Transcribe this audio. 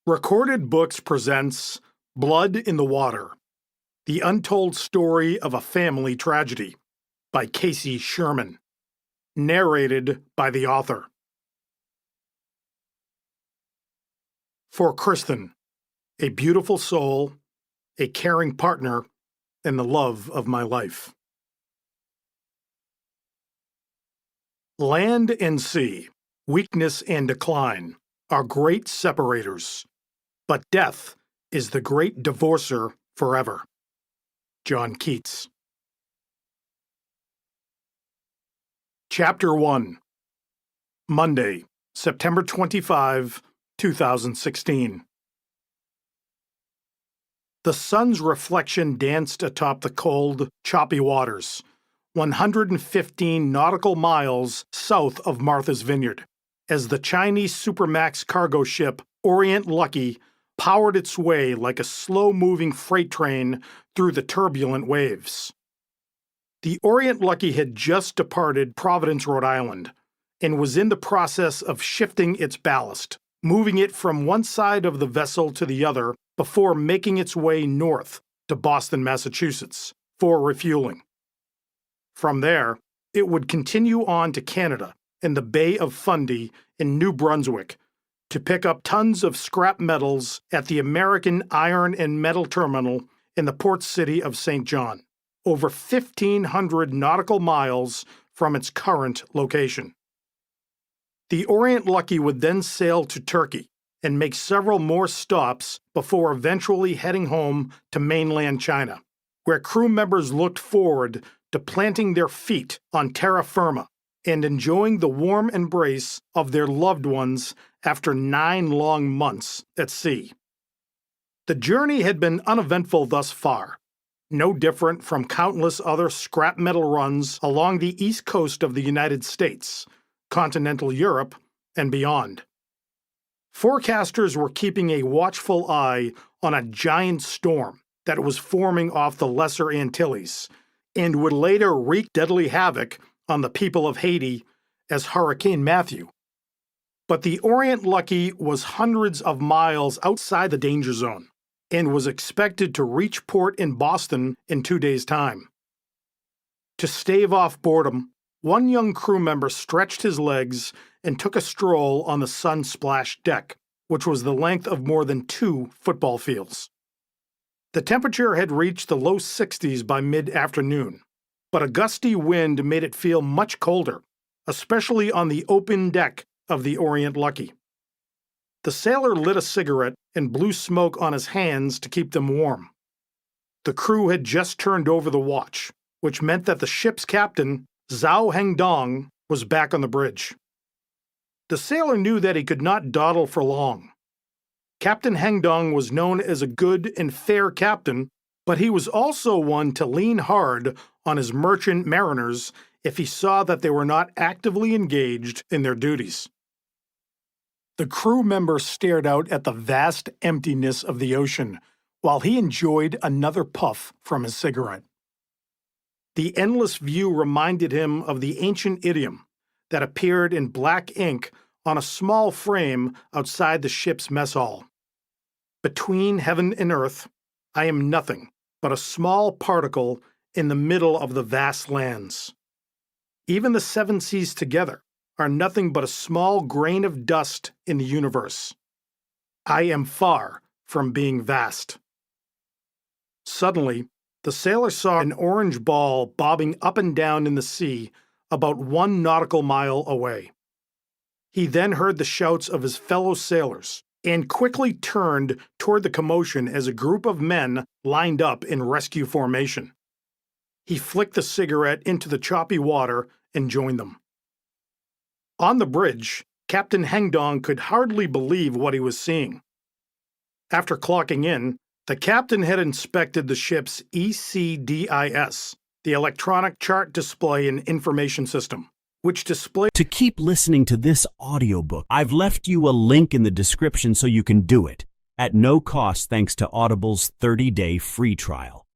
Recorded Books presents Blood in the Water, the untold story of a family tragedy by Sherman, narrated by the author. For Kristen, a beautiful soul, a caring partner, and the love of my life. Land and sea, weakness and decline are great separators, but death is the great divorcer forever. John Keats. Chapter 1. Monday, September 25, 2016. The sun's reflection danced atop the cold, choppy waters, 115 nautical miles south of Martha's Vineyard, as the Chinese Supermax cargo ship Orient Lucky powered its way like a slow-moving freight train through the turbulent waves. The Orient Lucky had just departed Providence, Rhode Island, and was in the process of shifting its ballast, moving it from one side of the vessel to the other before making its way north to Boston, Massachusetts, for refueling. From there, it would continue on to Canada and the Bay of Fundy in New Brunswick to pick up tons of scrap metals at the American Iron and Metal Terminal in the port city of St. John, over 1,500 nautical miles from its current location. The Orient Lucky would then sail to Turkey and make several more stops before eventually heading home to mainland China, where crew members looked forward to planting their feet on terra firma and enjoying the warm embrace of their loved ones after 9 long months at sea. The journey had been uneventful thus far, no different from countless other scrap metal runs along the east coast of the United States, continental Europe, and beyond. Forecasters were keeping a watchful eye on a giant storm that was forming off the Lesser Antilles and would later wreak deadly havoc on the people of Haiti as Hurricane Matthew. But the Orient Lucky was hundreds of miles outside the danger zone and was expected to reach port in Boston in 2 days' time. To stave off boredom, one young crew member stretched his legs and took a stroll on the sun-splashed deck, which was the length of more than 2 football fields. The temperature had reached the low 60s by mid-afternoon, but a gusty wind made it feel much colder, especially on the open deck of the Orient Lucky. The sailor lit a cigarette and blew smoke on his hands to keep them warm. The crew had just turned over the watch, which meant that the ship's captain, Zhao Hengdong, was back on the bridge. The sailor knew that he could not dawdle for long. Captain Hengdong was known as a good and fair captain, but he was also one to lean hard on his merchant mariners if he saw that they were not actively engaged in their duties. The crew member stared out at the vast emptiness of the ocean while he enjoyed another puff from his cigarette. The endless view reminded him of the ancient idiom that appeared in black ink on a small frame outside the ship's mess hall. Between heaven and earth, I am nothing but a small particle in the middle of the vast lands. Even the 7 seas together are nothing but a small grain of dust in the universe. I am far from being vast. Suddenly, the sailor saw an orange ball bobbing up and down in the sea about 1 nautical mile away. He then heard the shouts of his fellow sailors and quickly turned toward the commotion as a group of men lined up in rescue formation. He flicked the cigarette into the choppy water and joined them. On the bridge, Captain Hengdong could hardly believe what he was seeing. After clocking in, the captain had inspected the ship's ECDIS, the electronic chart display and information system, which displayed. To keep listening to this audiobook, I've left you a link in the description so you can do it, at no cost thanks to Audible's 30-day free trial.